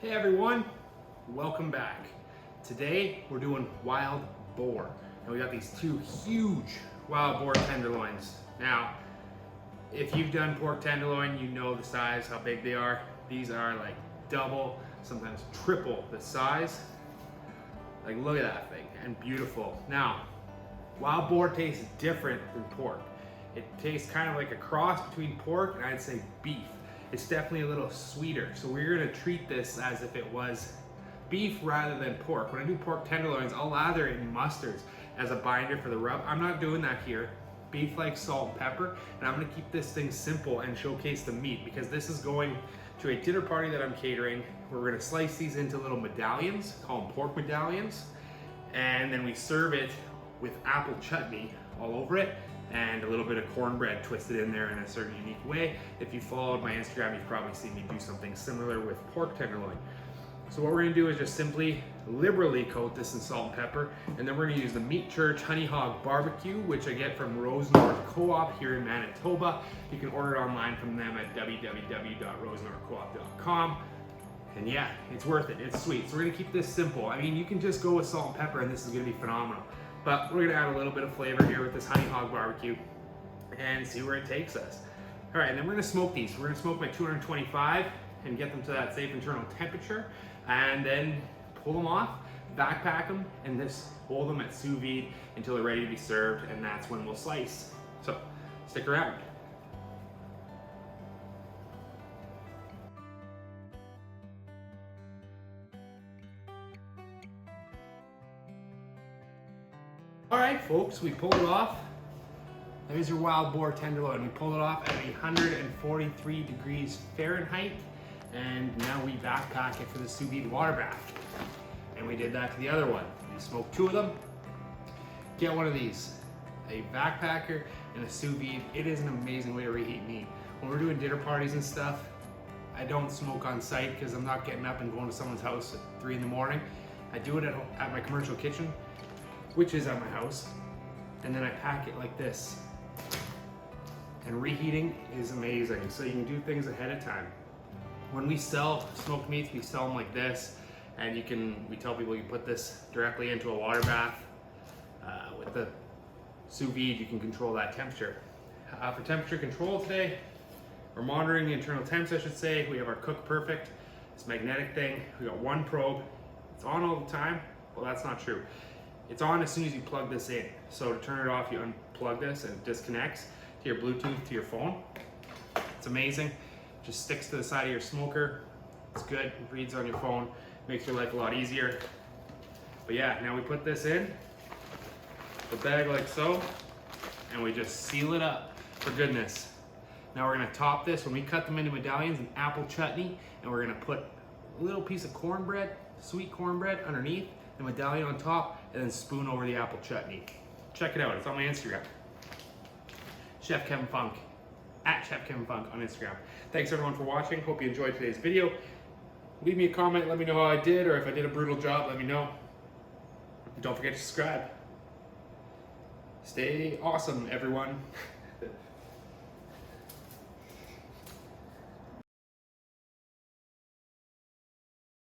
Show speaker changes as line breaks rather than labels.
Hey everyone, welcome back. Today we're doing wild boar. And we got these two huge wild boar tenderloins. Now, if you've done pork tenderloin, you know the size, how big they are. These are like double, sometimes triple the size. Like look at that thing, and beautiful. Now, wild boar tastes different than pork. It tastes kind of like a cross between pork and I'd say beef. It's definitely a little sweeter. So we're gonna treat this as if it was beef rather than pork. When I do pork tenderloins, I'll lather it in mustards as a binder for the rub. I'm not doing that here. Beef likes salt and pepper, and I'm gonna keep this thing simple and showcase the meat because this is going to a dinner party that I'm catering. We're gonna slice these into little medallions, call them pork medallions, and then we serve it with apple chutney all over it, and a little bit of cornbread twisted in there in a certain unique way. If you followed my Instagram, you've probably seen me do something similar with pork tenderloin. So what we're gonna do is just simply liberally coat this in salt and pepper, and then we're gonna use the Meat Church Honey Hog Barbecue, which I get from Rose North Co-op here in Manitoba. You can order it online from them at www.rosenorthcoop.com. And yeah, it's worth it, it's sweet. So we're gonna keep this simple. I mean, you can just go with salt and pepper and this is gonna be phenomenal. But we're gonna add a little bit of flavor here with this honey hog barbecue and see where it takes us. All right, and then we're gonna smoke these. We're gonna smoke by 225 and get them to that safe internal temperature, and then pull them off, backpack them, and just hold them at sous vide until they're ready to be served, and that's when we'll slice. So stick around. All right, folks, we pulled it off. There's your wild boar tenderloin. We pulled it off at 143 degrees Fahrenheit, and now we backpack it for the sous vide water bath. And we did that to the other one. We smoked two of them. Get one of these, a backpacker and a sous vide. It is an amazing way to reheat meat. When we're doing dinner parties and stuff, I don't smoke on site because I'm not getting up and going to someone's house at 3 in the morning. I do it at my commercial kitchen, which is at my house, and then I pack it like this. And reheating is amazing, so you can do things ahead of time. When we sell smoked meats, we sell them like this, and we tell people you put this directly into a water bath. With the sous vide, you can control that temperature. For temperature control today, we're monitoring the internal temps, I should say. We have our Cook Perfect, this magnetic thing. We got one probe. It's on all the time. Well, that's not true. It's on as soon as you plug this in. So to turn it off, you unplug this and it disconnects to your Bluetooth to your phone. It's amazing. Just sticks to the side of your smoker. It's good, it reads on your phone, makes your life a lot easier. But yeah, now we put this in the bag like so, and we just seal it up for goodness. Now we're gonna top this when we cut them into medallions in apple chutney, and we're gonna put a little piece of cornbread, sweet cornbread underneath, the medallion on top, and then spoon over the apple chutney. Check it out, it's on my Instagram. Chef Kevin Funk, at Chef Kevin Funk on Instagram. Thanks everyone for watching, hope you enjoyed today's video. Leave me a comment, let me know how I did, or if I did a brutal job, let me know. Don't forget to subscribe. Stay awesome, everyone.